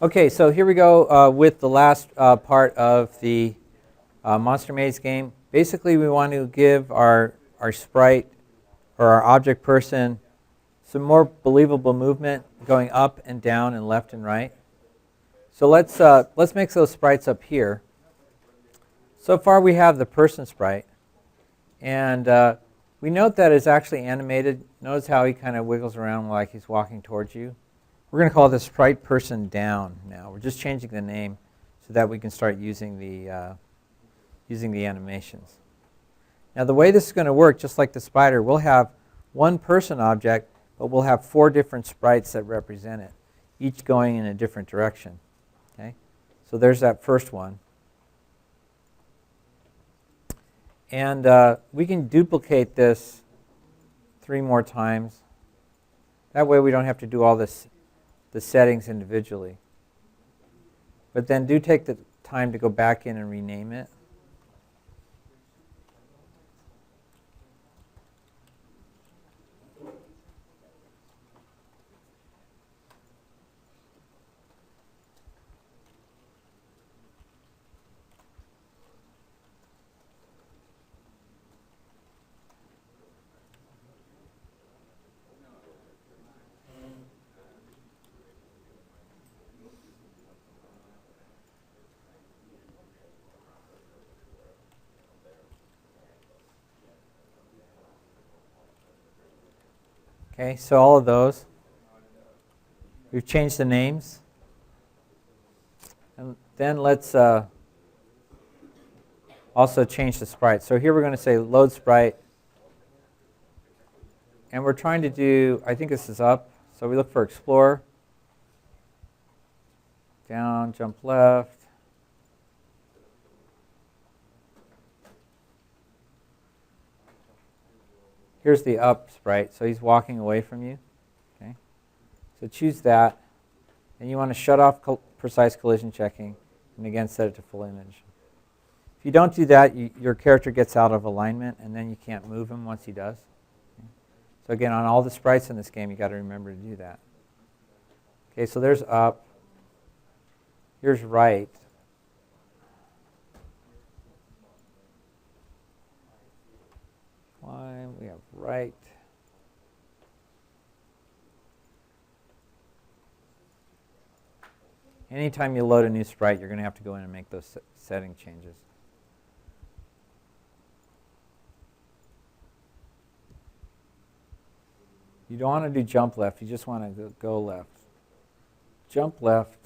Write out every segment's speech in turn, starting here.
Okay, so here we go with the last part of the Monster Maze game. Basically, we want to give our sprite or our object person some more believable movement going up and down and left and right. So let's mix those sprites up here. So far we have the person sprite, and we note that it's actually animated. Notice how he kind of wiggles around like he's walking towards you. We're going to call this sprite person down now. We're just changing the name so that we can start using the animations. Now the way this is going to work, just like the spider, we'll have one person object, but we'll have 4 different sprites that represent it, each going in a different direction. Okay? So there's that first one. And we can duplicate this 3 more times. That way we don't have to do all the settings individually. But then do take the time to go back in and rename it. Okay, so all of those. We've changed the names. And then let's also change the sprite. So here we're going to say load sprite. And we're trying to do, I think this is up. So we look for explore. Down, jump left. Here's the up sprite, so he's walking away from you. Okay, so choose that, and you want to shut off precise collision checking, and again set it to full image. If you don't do that, your character gets out of alignment, and then you can't move him once he does. Okay. So again, on all the sprites in this game, you got to remember to do that. Okay, so there's up. Here's right. Climb, we have right. Anytime you load a new sprite, you're going to have to go in and make those setting changes. You don't want to do jump left, you just want to go left. Jump left,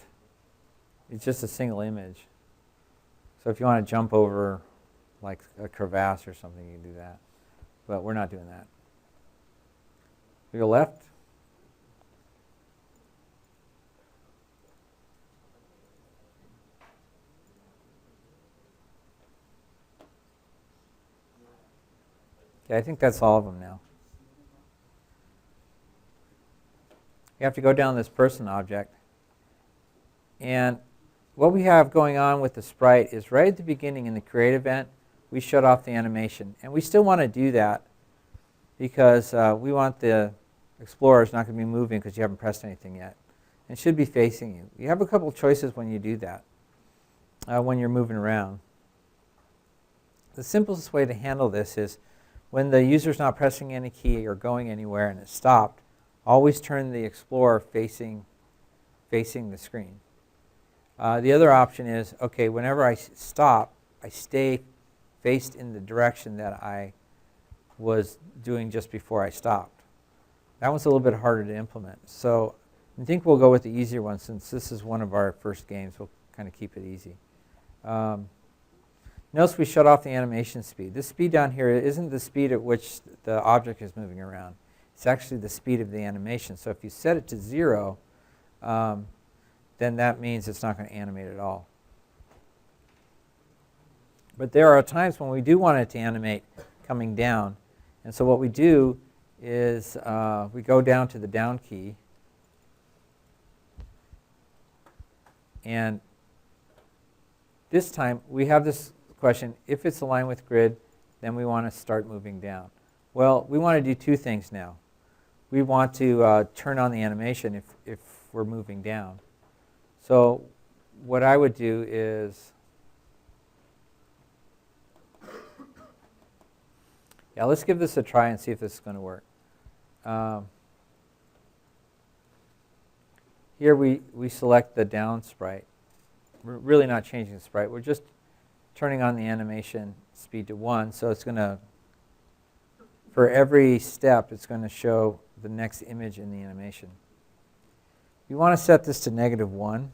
it's just a single image. So if you want to jump over like a crevasse or something, you can do that. But we're not doing that. We go left. Okay, I think that's all of them now. You have to go down this person object. And what we have going on with the sprite is right at the beginning in the create event, we shut off the animation. And we still want to do that because we want the explorers not going to be moving because you haven't pressed anything yet. It should be facing you. You have a couple choices when you do that, when you're moving around. The simplest way to handle this is when the user's not pressing any key or going anywhere and it's stopped, always turn the explorer facing the screen. The other option is, okay, whenever I stop, I stay faced in the direction that I was doing just before I stopped. That one's a little bit harder to implement. So I think we'll go with the easier one since this is one of our first games. We'll kind of keep it easy. Notice we shut off the animation speed. This speed down here isn't the speed at which the object is moving around. It's actually the speed of the animation. So if you set it to 0, then that means it's not going to animate at all. But there are times when we do want it to animate coming down. And so what we do is we go down to the down key. And this time we have this question, if it's aligned with grid, then we want to start moving down. Well, we want to do 2 things now. We want to turn on the animation if we're moving down. So what I would do is, yeah, let's give this a try and see if this is going to work. Here we select the down sprite. We're really not changing the sprite. We're just turning on the animation speed to 1. So it's going to, for every step, it's going to show the next image in the animation. We want to set this to -1. And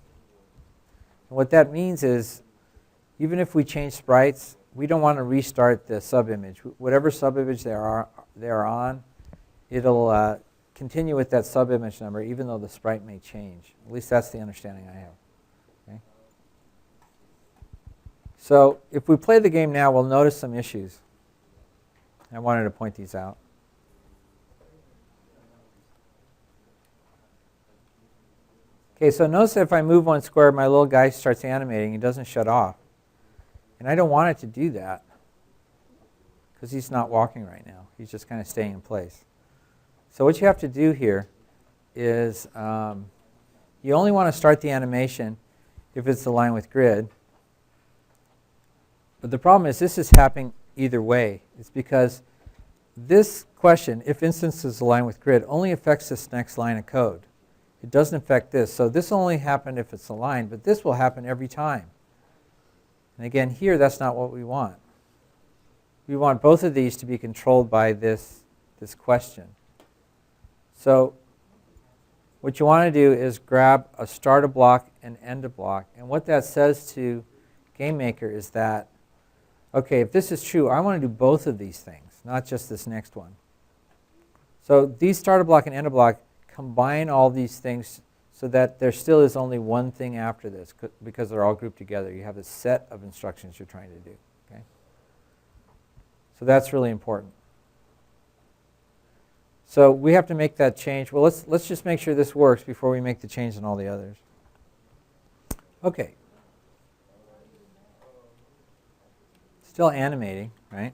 what that means is, even if we change sprites, we don't want to restart the subimage. Whatever subimage they are on, it'll continue with that subimage number even though the sprite may change. At least that's the understanding I have. Okay? So if we play the game now, we'll notice some issues. I wanted to point these out. Okay, so notice that if I move one square, my little guy starts animating. He doesn't shut off. And I don't want it to do that because he's not walking right now. He's just kind of staying in place. So what you have to do here is you only want to start the animation if it's aligned with grid. But the problem is this is happening either way. It's because this question, if instance is aligned with grid, only affects this next line of code. It doesn't affect this. So this only happened if it's aligned, but this will happen every time. And again, here, that's not what we want. We want both of these to be controlled by this question. So what you want to do is grab a start a block and end a block. And what that says to GameMaker is that, okay, if this is true, I want to do both of these things, not just this next one. So these start a block and end a block combine all these things so that there still is only one thing after this because they're all grouped together. You have a set of instructions you're trying to do. Okay? So that's really important. So we have to make that change. Well, let's just make sure this works before we make the change in all the others. Okay. Still animating, right?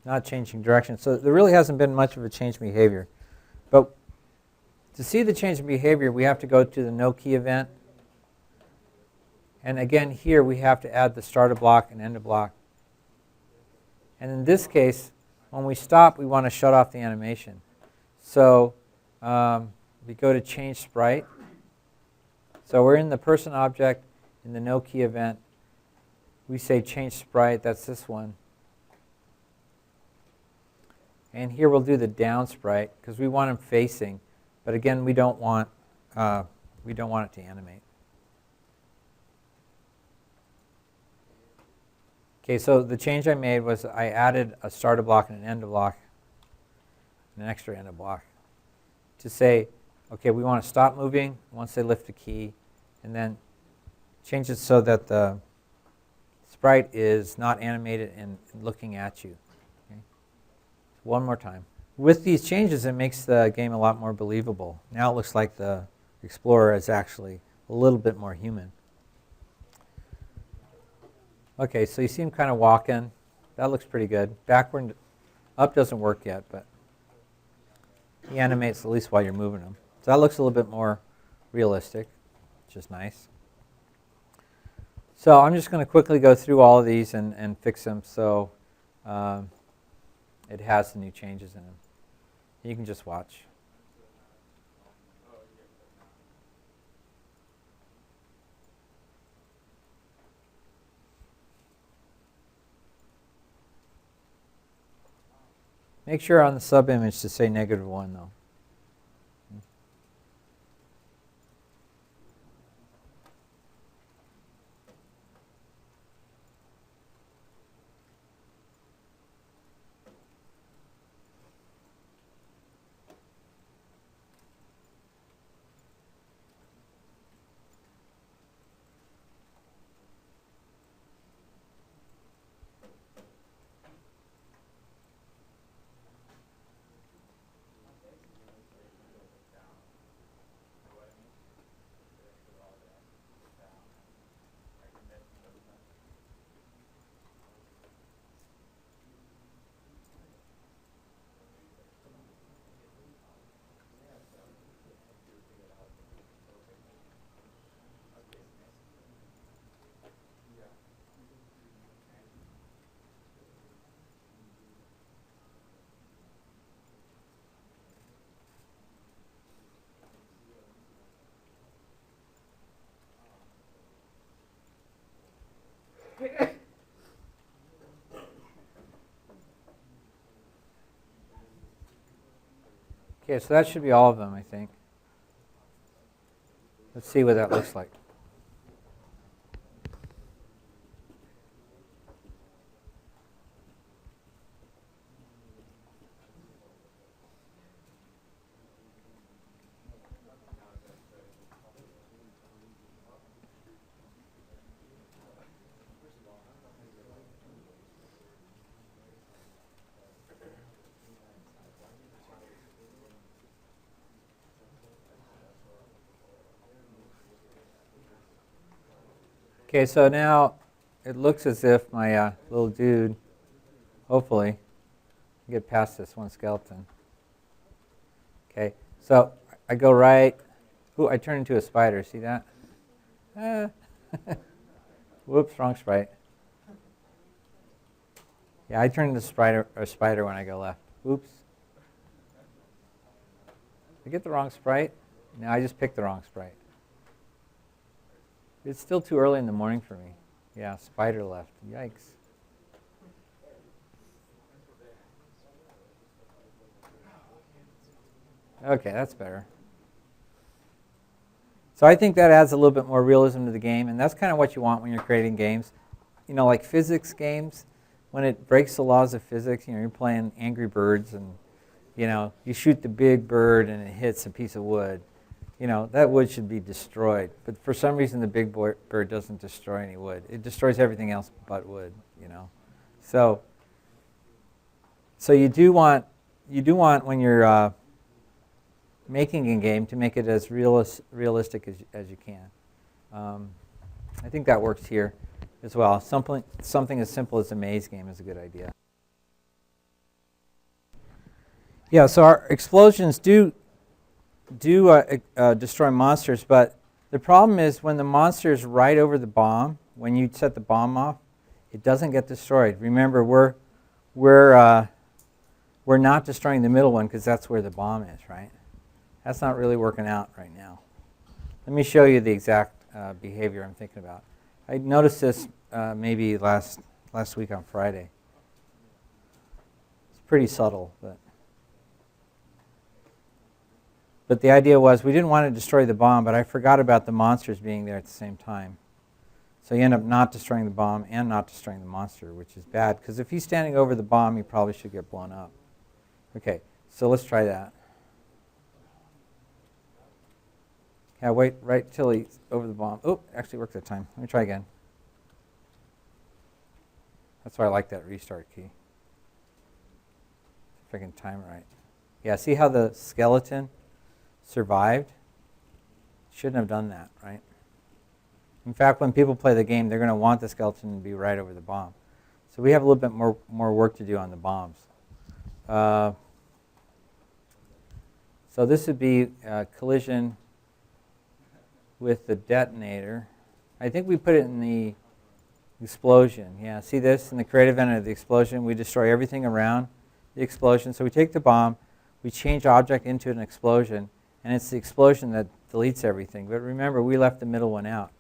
Not changing direction. So there really hasn't been much of a change in behavior. But to see the change in behavior, we have to go to the no key event. And again, here we have to add the start a block and end a block. And in this case, when we stop, we want to shut off the animation. So we go to change sprite. So we're in the person object in the no key event. We say change sprite. That's this one. And here we'll do the down sprite because we want him facing. But again, we don't want it to animate. Okay, so the change I made was I added a start a block and an end a block, and an extra end a block, to say, okay, we want to stop moving once they lift the key, and then change it so that the sprite is not animated and looking at you. Okay? One more time. With these changes, it makes the game a lot more believable. Now it looks like the Explorer is actually a little bit more human. Okay, so you see him kind of walking. That looks pretty good. Backward, up doesn't work yet, but he animates at least while you're moving him. So that looks a little bit more realistic, which is nice. So I'm just going to quickly go through all of these and fix them so it has the new changes in them. You can just watch. Make sure on the subimage to say -1 though. Okay, so that should be all of them, I think. Let's see what that looks like. Okay, so now it looks as if my little dude, hopefully, can get past this one skeleton. Okay, so I go right. Ooh, I turn into a spider. See that? Whoops, wrong sprite. Yeah, I turn into a spider when I go left. Oops. Did I get the wrong sprite? No, I just picked the wrong sprite. It's still too early in the morning for me. Yeah, spider left. Yikes. Okay, that's better. So I think that adds a little bit more realism to the game, and that's kind of what you want when you're creating games. You know, like physics games, when it breaks the laws of physics, you're playing Angry Birds and, you shoot the big bird and it hits a piece of wood. That wood should be destroyed. But for some reason, the big bird doesn't destroy any wood. It destroys everything else but wood, So you do want when you're making a game to make it as realistic as you can. I think that works here as well. Something as simple as a maze game is a good idea. Yeah, so our explosions do destroy monsters, but the problem is when the monster is right over the bomb, when you set the bomb off, it doesn't get destroyed. Remember, we're not destroying the middle one because that's where the bomb is, right? That's not really working out right now. Let me show you the exact behavior I'm thinking about. I noticed this maybe last week on Friday. It's pretty subtle, but the idea was we didn't want to destroy the bomb, but I forgot about the monsters being there at the same time. So you end up not destroying the bomb and not destroying the monster, which is bad, because if he's standing over the bomb, he probably should get blown up. Okay, so let's try that. Yeah, wait right till he's over the bomb. Oh, actually worked that time. Let me try again. That's why I like that restart key. If I can time it right. Yeah, see how the skeleton survived? Shouldn't have done that, right? In fact, when people play the game, they're going to want the skeleton to be right over the bomb. So we have a little bit more work to do on the bombs. So this would be collision with the detonator. I think we put it in the explosion. Yeah, see this? In the creative event of the explosion, we destroy everything around the explosion. So we take the bomb, we change object into an explosion, and it's the explosion that deletes everything. But remember, we left the middle one out.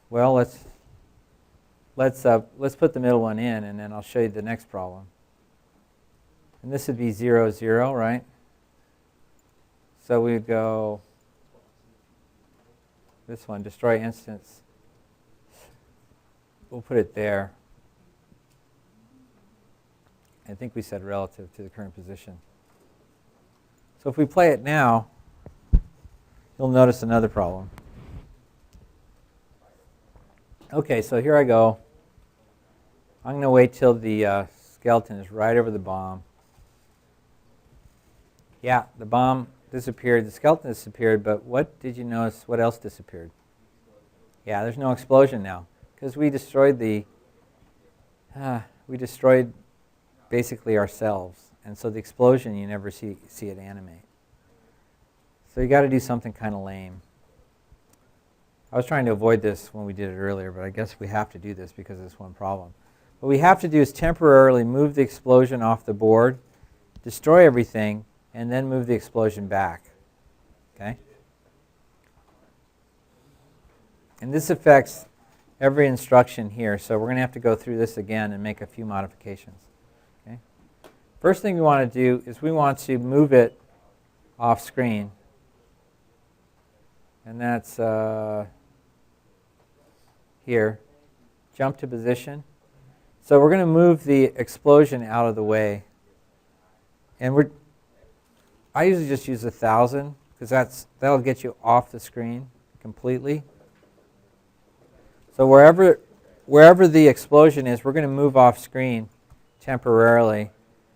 Well, let's put the middle one in, and then I'll show you the next problem. And this would be 0, 0, right? So we would go this one, destroy instance. We'll put it there. I think we said relative to the current position. So if we play it now, you'll notice another problem. Okay, so here I go. I'm going to wait till the skeleton is right over the bomb. Yeah, the bomb disappeared, the skeleton disappeared, but what did you notice? What else disappeared? Yeah, there's no explosion now because we destroyed basically ourselves, and so the explosion you never see it animate. So you got to do something kind of lame. I was trying to avoid this when we did it earlier, but I guess we have to do this because of this one problem. What we have to do is temporarily move the explosion off the board, destroy everything, and then move the explosion back. Okay? And this affects every instruction here, so we're going to have to go through this again and make a few modifications. Okay? First thing we want to do is we want to move it off screen. And that's here. Jump to position. So we're going to move the explosion out of the way. And I usually just use 1,000 because that'll get you off the screen completely. So wherever the explosion is, we're going to move off screen temporarily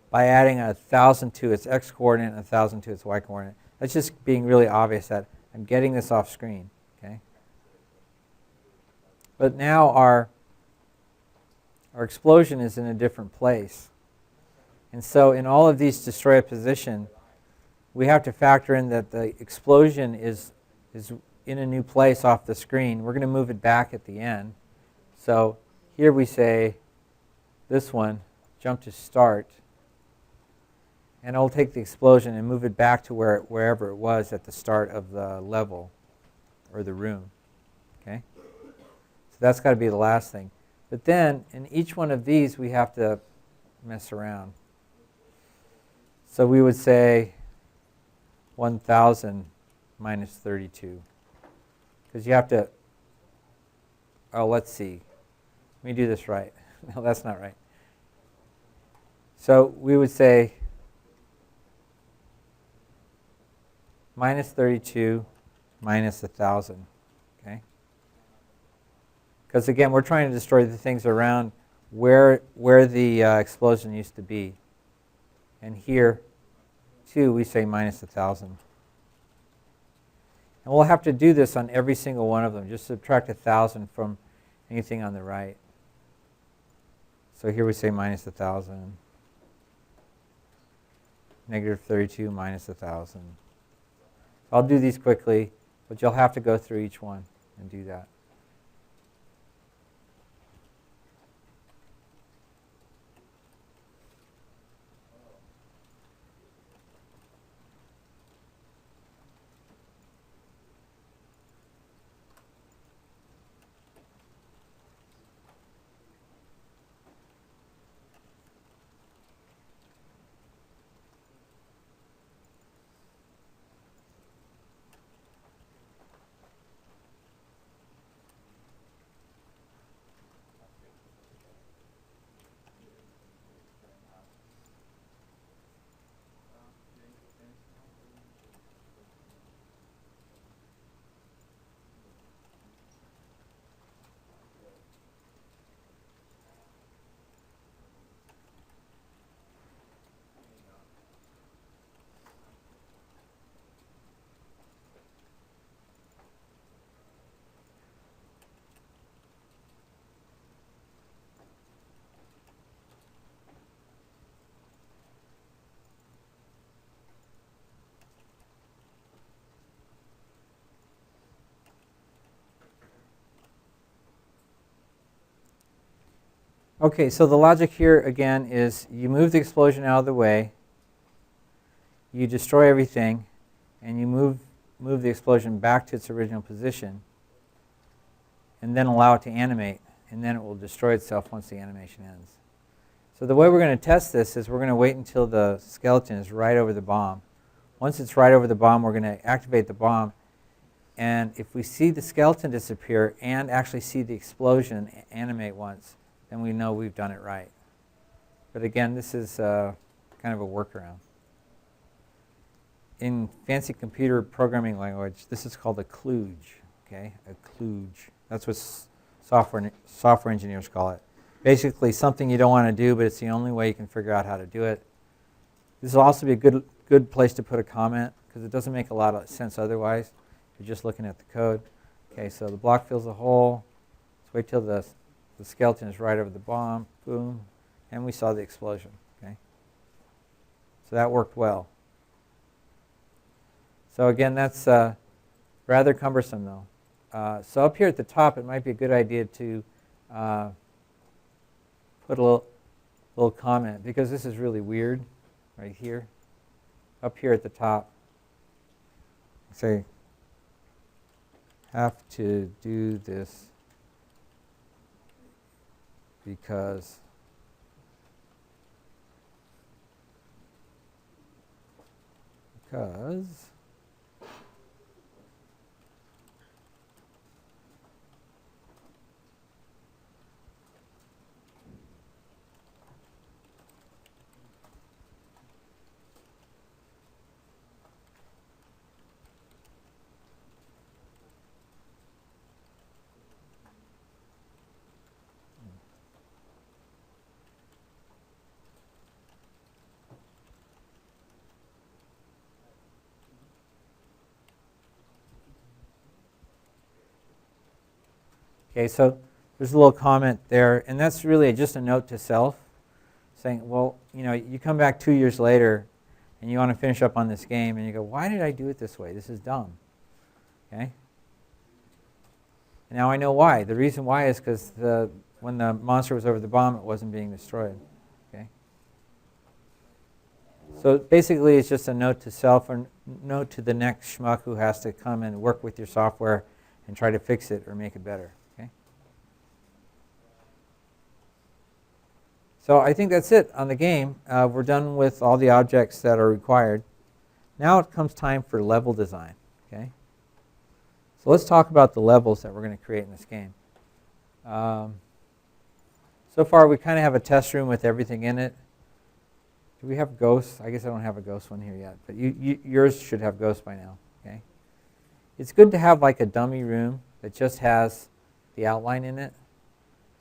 by adding 1,000 to its x coordinate and 1,000 to its y coordinate. That's just being really obvious that I'm getting this off screen. Okay. But now our explosion is in a different place. And so in all of these destroy a position, we have to factor in that the explosion is in a new place off the screen. We're going to move it back at the end. So here we say this one, jump to start. And it'll take the explosion and move it back to wherever it was at the start of the level or the room. Okay? So that's got to be the last thing. But then in each one of these we have to mess around. So we would say 1,000 minus 32. Because you have to, let's see. Let me do this right. No, that's not right. So we would say minus 32 minus 1,000. Okay? Because again, we're trying to destroy the things around where the explosion used to be. And here, too, we say minus 1,000. And we'll have to do this on every single one of them. Just subtract 1,000 from anything on the right. So here we say minus 1,000. Negative 32 minus 1,000. I'll do these quickly, but you'll have to go through each one and do that. Okay, so the logic here again is you move the explosion out of the way, you destroy everything, and you move the explosion back to its original position, and then allow it to animate, and then it will destroy itself once the animation ends. So the way we're going to test this is we're going to wait until the skeleton is right over the bomb. Once it's right over the bomb, we're going to activate the bomb, and if we see the skeleton disappear and actually see the explosion animate once, then we know we've done it right. But again, this is kind of a workaround. In fancy computer programming language, this is called a kludge. Okay, a kludge. That's what software engineers call it. Basically, something you don't want to do, but it's the only way you can figure out how to do it. This will also be a good place to put a comment because it doesn't make a lot of sense otherwise. You're just looking at the code. Okay, so the block fills a hole. Let's wait till the skeleton is right over the bomb, boom, and we saw the explosion. Okay, so that worked well. So again, that's rather cumbersome though. So up here at the top, it might be a good idea to put a little comment because this is really weird right here. Up here at the top, say, have to do this because because okay, so there's a little comment there, and that's really just a note to self, saying, well, you come back 2 years later, and you want to finish up on this game, and you go, why did I do it this way? This is dumb. Okay? And now I know why. The reason why is because when the monster was over the bomb, it wasn't being destroyed. Okay? So basically, it's just a note to self, or note to the next schmuck who has to come and work with your software and try to fix it or make it better. So I think that's it on the game. We're done with all the objects that are required. Now it comes time for level design. Okay. So let's talk about the levels that we're going to create in this game. So far we kind of have a test room with everything in it. Do we have ghosts? I guess I don't have a ghost one here yet, but yours should have ghosts by now. Okay. It's good to have like a dummy room that just has the outline in it.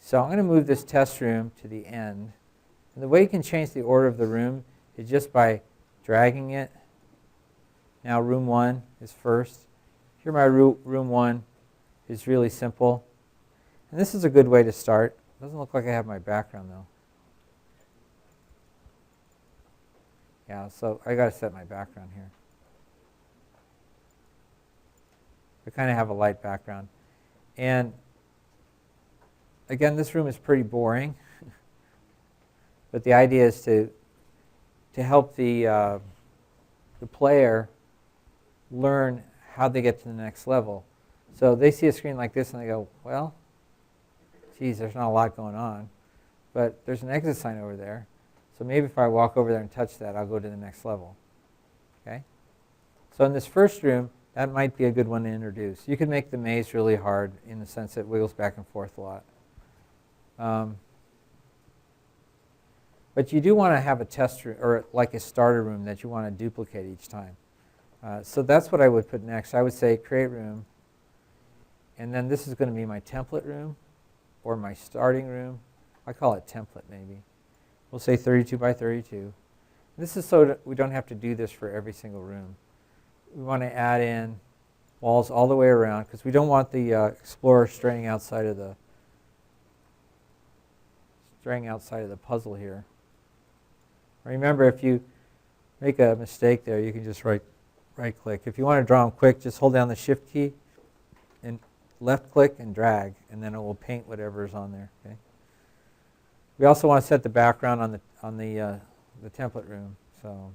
So I'm going to move this test room to the end. And the way you can change the order of the room is just by dragging it. Now room 1 is first. Here my room 1 is really simple. And this is a good way to start. Doesn't look like I have my background though. Yeah, so I got to set my background here. I kind of have a light background. And again, this room is pretty boring, but the idea is to help the player learn how they get to the next level. So they see a screen like this and they go, well, geez, there's not a lot going on, but there's an exit sign over there. So maybe if I walk over there and touch that, I'll go to the next level. Okay? So in this first room, that might be a good one to introduce. You can make the maze really hard in the sense that it wiggles back and forth a lot. But you do want to have a test room, or like a starter room that you want to duplicate each time. So that's what I would put next. I would say create room, and then this is going to be my template room, or my starting room. I call it template maybe. We'll say 32 by 32. This is so that we don't have to do this for every single room. We want to add in walls all the way around, because we don't want the explorer straying outside of the puzzle here. Remember, if you make a mistake there, you can just right click. If you want to draw them quick, just hold down the shift key and left click and drag, and then it will paint whatever is on there. Okay. We also want to set the background on the template room. So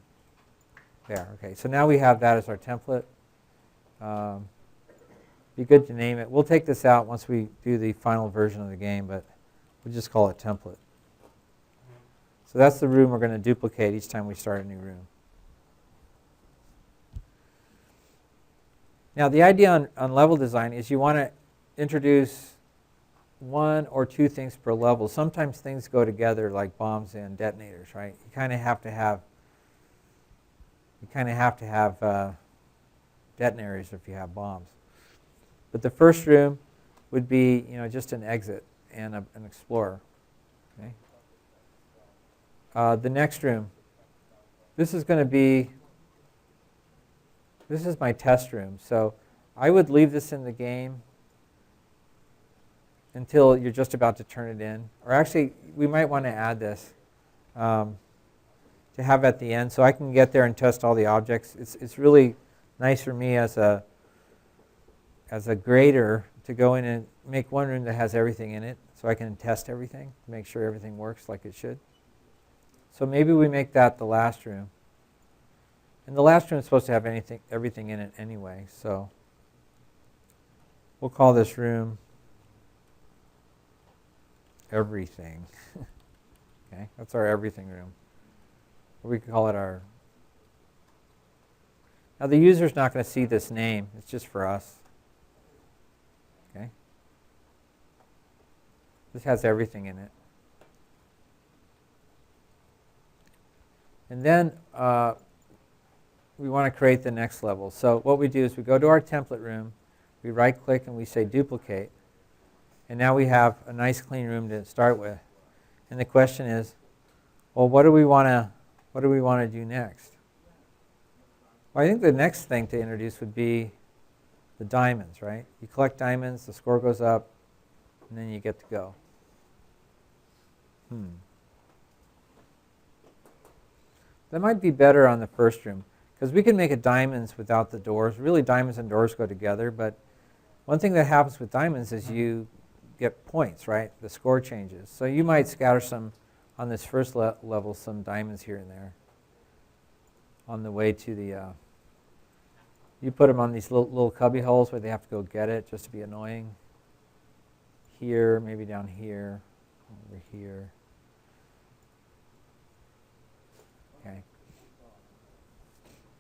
there. Okay. So now we have that as our template. Be good to name it. We'll take this out once we do the final version of the game, but we'll just call it template. So that's the room we're going to duplicate each time we start a new room. Now the idea on level design is you want to introduce 1 or 2 things per level. Sometimes things go together like bombs and detonators, right? You kind of have to have detonators if you have bombs. But the first room would be, just an exit and an explorer. Okay. The next room, this is my test room. So I would leave this in the game until you're just about to turn it in. Or actually, we might want to add this to have at the end so I can get there and test all the objects. It's really nice for me as a grader to go in and make one room that has everything in it so I can test everything, make sure everything works like it should. So maybe we make that the last room. And the last room is supposed to have everything in it anyway, so we'll call this room everything. Okay, that's our everything room. Or we could call it our Now the user's not going to see this name. It's just for us. Okay. This has everything in it. And then we want to create the next level. So what we do is we go to our template room, we right-click and we say duplicate. And now we have a nice clean room to start with. And the question is, well, what do we want to do next? Well, I think the next thing to introduce would be the diamonds, right? You collect diamonds, the score goes up, and then you get to go. That might be better on the first room, because we can make it diamonds without the doors. Really, diamonds and doors go together, but one thing that happens with diamonds is you get points, right? The score changes. So you might scatter some, on this first level, some diamonds here and there on the way to the, you put them on these little cubby holes where they have to go get it just to be annoying. Here, maybe down here, over here. Okay.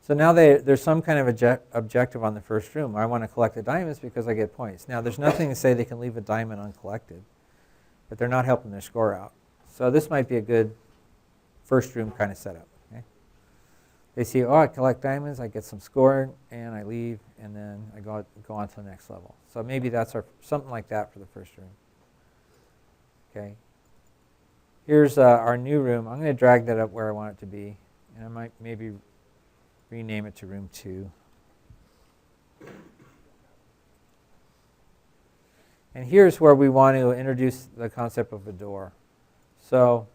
So now there's some kind of objective on the first room. I want to collect the diamonds because I get points. Now there's nothing to say they can leave a diamond uncollected, but they're not helping their score out. So this might be a good first room kind of setup. Okay? They see, oh, I collect diamonds, I get some score, and I leave, and then I go on to the next level. So maybe that's something like that for the first room. Okay. Here's our new room. I'm going to drag that up where I want it to be, and I might maybe rename it to room 2. And here's where we want to introduce the concept of a door. So,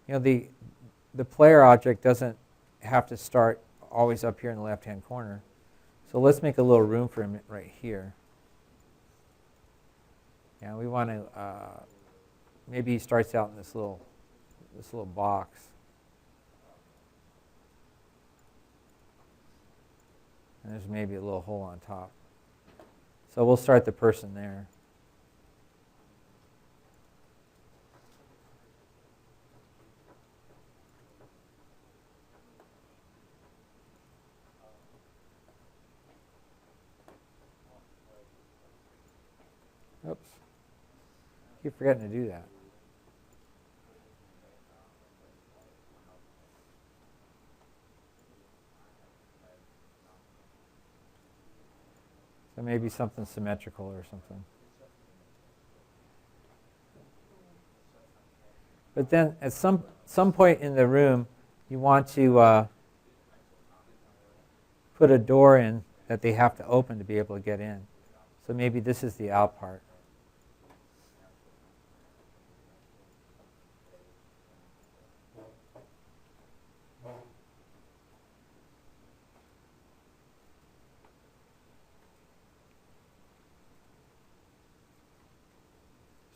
the player object doesn't have to start always up here in the left-hand corner. So let's make a little room for him right here. Yeah, we want to, maybe he starts out in this little box. And there's maybe a little hole on top. So we'll start the person there. Oops. Keep forgetting to do that. So maybe something symmetrical or something. But then at some point in the room, you want to put a door in that they have to open to be able to get in. So maybe this is the out part.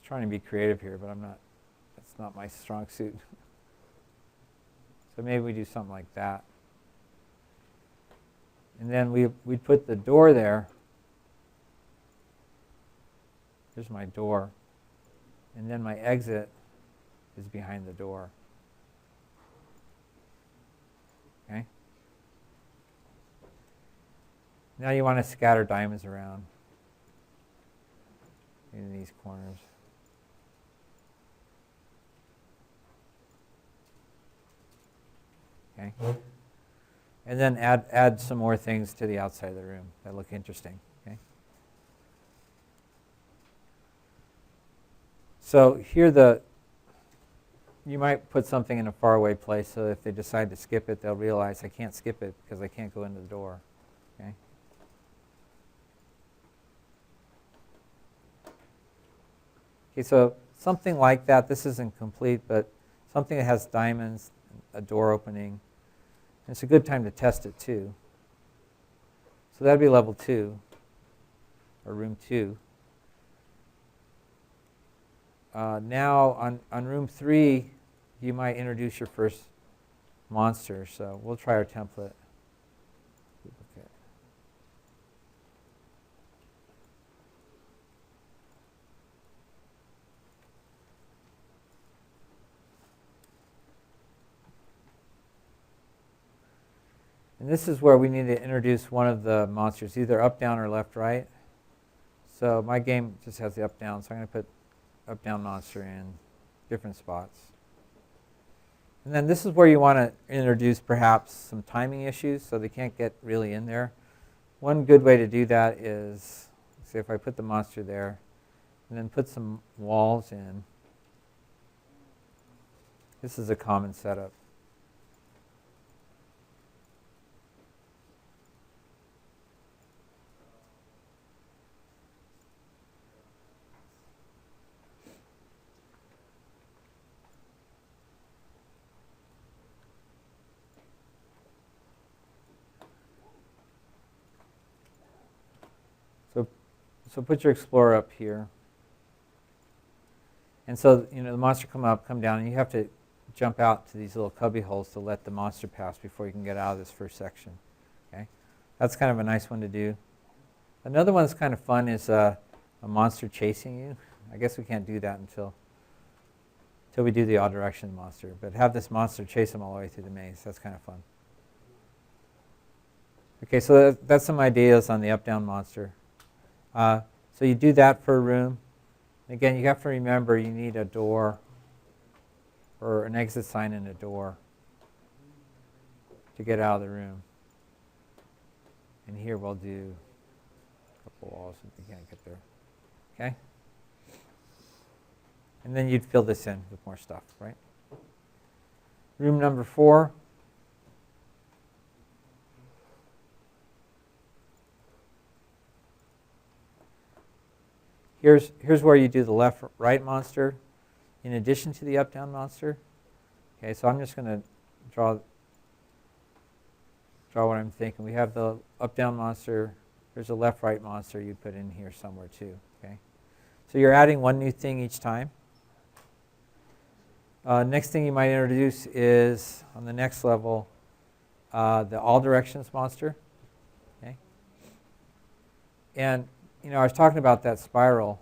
Trying to be creative here, but I'm not. That's not my strong suit. So maybe we do something like that. And then we'd put the door there. Here's my door. And then my exit is behind the door. Okay? Now you want to scatter diamonds around in these corners. Okay. And then add some more things to the outside of the room that look interesting. Okay. So here you might put something in a faraway place so if they decide to skip it, they'll realize I can't skip it because I can't go into the door. Okay. Okay, so something like that. This isn't complete, but something that has diamonds, a door opening. It's a good time to test it too. So that'd be level 2, or room 2. Now on room 3, you might introduce your first monster. So we'll try our template. Duplicate. And this is where we need to introduce one of the monsters, either up, down, or left, right. So my game just has the up, down, so I'm going to put up, down monster in different spots. And then this is where you want to introduce perhaps some timing issues so they can't get really in there. One good way to do that is, say if I put the monster there, and then put some walls in. This is a common setup. So put your explorer up here. And so, the monster come down, and you have to jump out to these little cubby holes to let the monster pass before you can get out of this first section. Okay, that's kind of a nice one to do. Another one that's kind of fun is a monster chasing you. I guess we can't do that until we do the all direction monster. But have this monster chase them all the way through the maze. That's kind of fun. Okay, so that's some ideas on the up-down monster. So you do that for a room. Again, you have to remember you need a door or an exit sign and a door to get out of the room. And here we'll do a couple walls if you can't get there. Okay? And then you'd fill this in with more stuff, right? Room number 4. Here's where you do the left-right monster in addition to the up-down monster. Okay, so I'm just going to draw what I'm thinking. We have the up-down monster. There's a left-right monster you put in here somewhere too. Okay, so you're adding one new thing each time. Next thing you might introduce is, on the next level, the all directions monster. Okay, and I was talking about that spiral.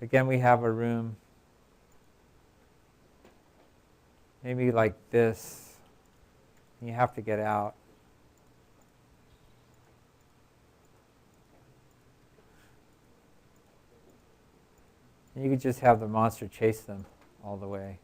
Again, we have a room maybe like this. And you have to get out. And you could just have the monster chase them all the way.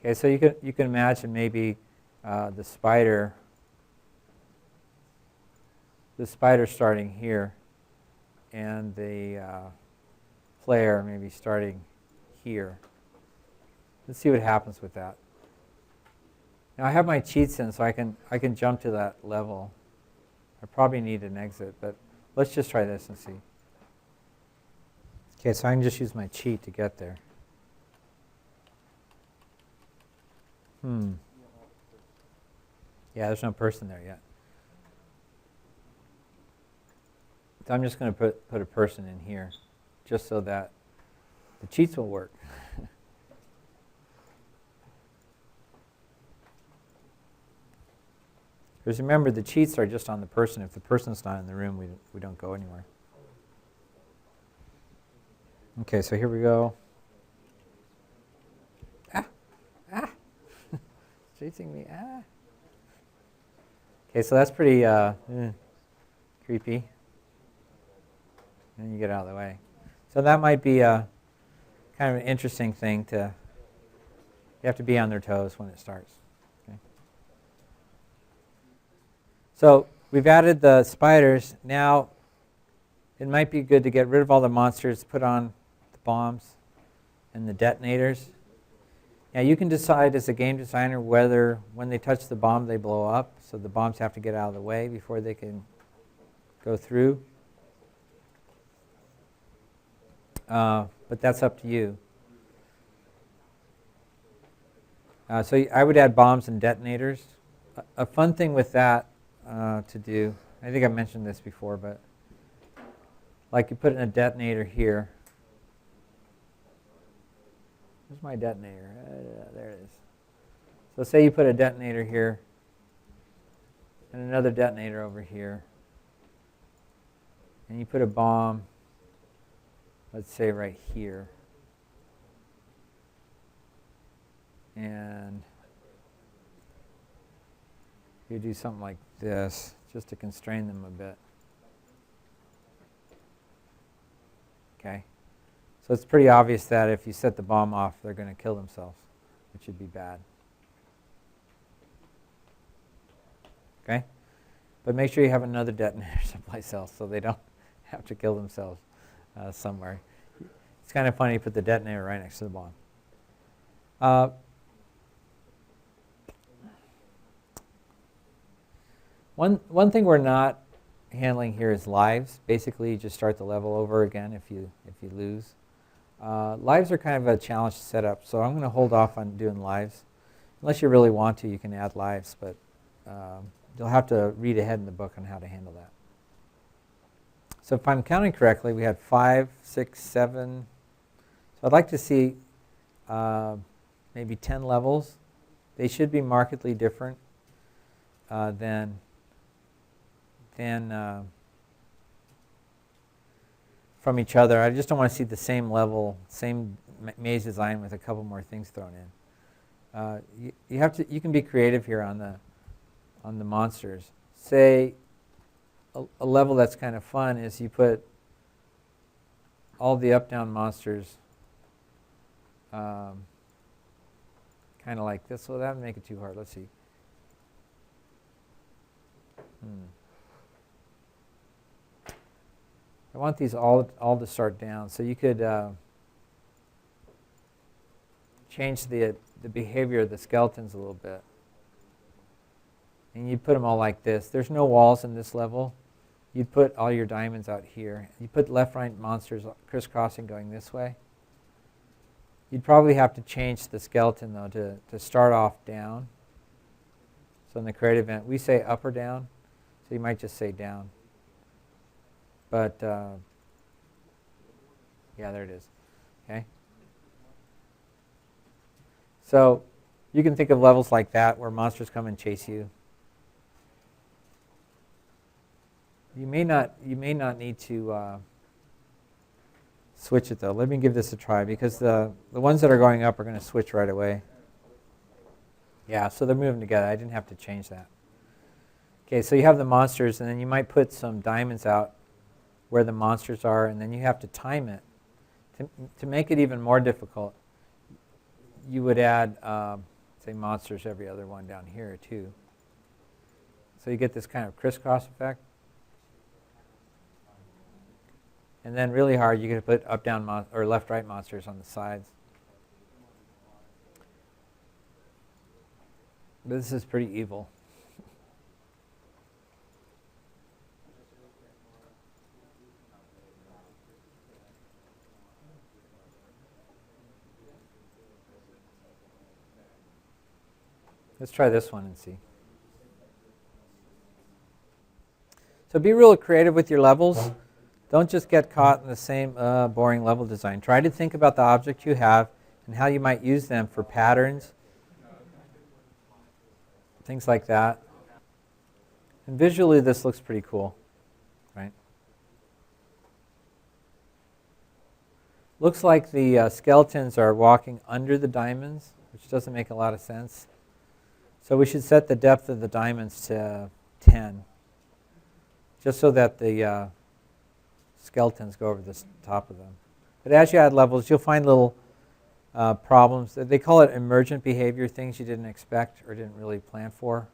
Okay, so you can imagine maybe the spider starting here, and the player maybe starting here. Let's see what happens with that. Now I have my cheats in, so I can jump to that level. I probably need an exit, but let's just try this and see. Okay, so I can just use my cheat to get there. Yeah, there's no person there yet. So I'm just going to put a person in here, just so that the cheats will work. Because remember, the cheats are just on the person. If the person's not in the room, we don't go anywhere. Okay, so here we go. Chasing me. Okay, so that's pretty creepy. And you get out of the way. So that might be a kind of an interesting thing you have to be on their toes when it starts. Okay. So we've added the spiders. Now it might be good to get rid of all the monsters, put on the bombs and the detonators. Now you can decide as a game designer whether when they touch the bomb they blow up, so the bombs have to get out of the way before they can go through. But that's up to you. So I would add bombs and detonators. A fun thing with that to do, I think I mentioned this before, but like you put in a detonator here. Where's my detonator? There it is. So say you put a detonator here and another detonator over here, and you put a bomb, let's say right here, and you do something like this just to constrain them a bit. Okay, so it's pretty obvious that if you set the bomb off, they're going to kill themselves, which would be bad. Okay, but make sure you have another detonator someplace else so they don't have to kill themselves somewhere. It's kind of funny you put the detonator right next to the bomb. One thing we're not handling here is lives. Basically, you just start the level over again if you lose. Lives are kind of a challenge to set up, so I'm going to hold off on doing lives. Unless you really want to, you can add lives, but you'll have to read ahead in the book on how to handle that. So if I'm counting correctly, we had 5, 6, 7. So I'd like to see maybe 10 levels. They should be markedly different than from each other. I just don't want to see the same level, same maze design with a couple more things thrown in. You can be creative here on the monsters. Say a level that's kind of fun is you put all the up-down monsters kind of like this. So that would make it too hard. Let's see. I want these all to start down. So you could change the behavior of the skeletons a little bit. And you'd put them all like this. There's no walls in this level. You'd put all your diamonds out here. You put left-right monsters crisscrossing going this way. You'd probably have to change the skeleton, though, to start off down. So in the create event, we say up or down. So you might just say down. But, yeah, there it is. Okay. So you can think of levels like that where monsters come and chase you. You may not need to switch it, though. Let me give this a try, because the ones that are going up are going to switch right away. Yeah, so they're moving together. I didn't have to change that. Okay, so you have the monsters, and then you might put some diamonds out where the monsters are, and then you have to time it. To make it even more difficult, you would add, say, monsters every other one down here, too. So you get this kind of crisscross effect. And then really hard, you could put up-down or left-right monsters on the sides. But this is pretty evil. Let's try this one and see. So be real creative with your levels. Don't just get caught in the same boring level design. Try to think about the object you have and how you might use them for patterns, things like that. And visually, this looks pretty cool, right? Looks like the skeletons are walking under the diamonds, which doesn't make a lot of sense. So we should set the depth of the diamonds to 10, just so that the skeletons go over the top of them. But as you add levels, you'll find little problems. They call it emergent behavior, things you didn't expect or didn't really plan for.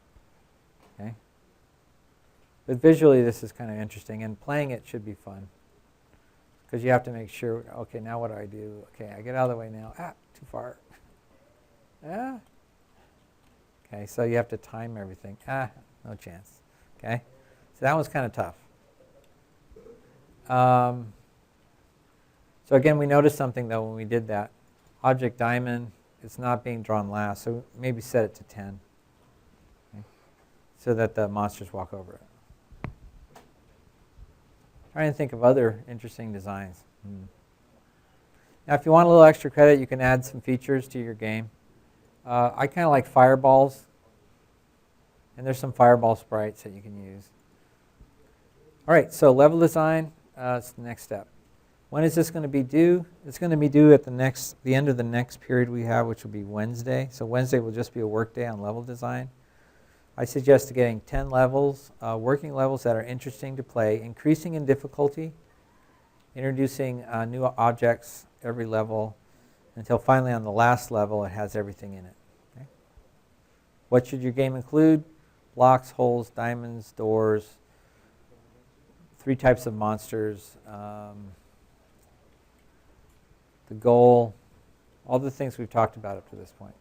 Okay? But visually, this is kind of interesting, and playing it should be fun, because you have to make sure, okay, now what do I do? Okay, I get out of the way now. Ah, too far. Ah. Okay, so you have to time everything. Ah, no chance. Okay? So that was kind of tough. So again, we noticed something, though, when we did that. Object diamond, it's not being drawn last, so maybe set it to 10. Okay? So that the monsters walk over it. Trying to think of other interesting designs. Now, if you want a little extra credit, you can add some features to your game. I kind of like fireballs, and there's some fireball sprites that you can use. All right, so level design is the next step. When is this going to be due? It's going to be due at the end of the next period we have, which will be Wednesday. So Wednesday will just be a work day on level design. I suggest getting 10 levels, working levels that are interesting to play, increasing in difficulty, introducing new objects every level, until finally on the last level it has everything in it. Okay? What should your game include? Blocks, holes, diamonds, doors, 3 types of monsters, the goal, all the things we've talked about up to this point.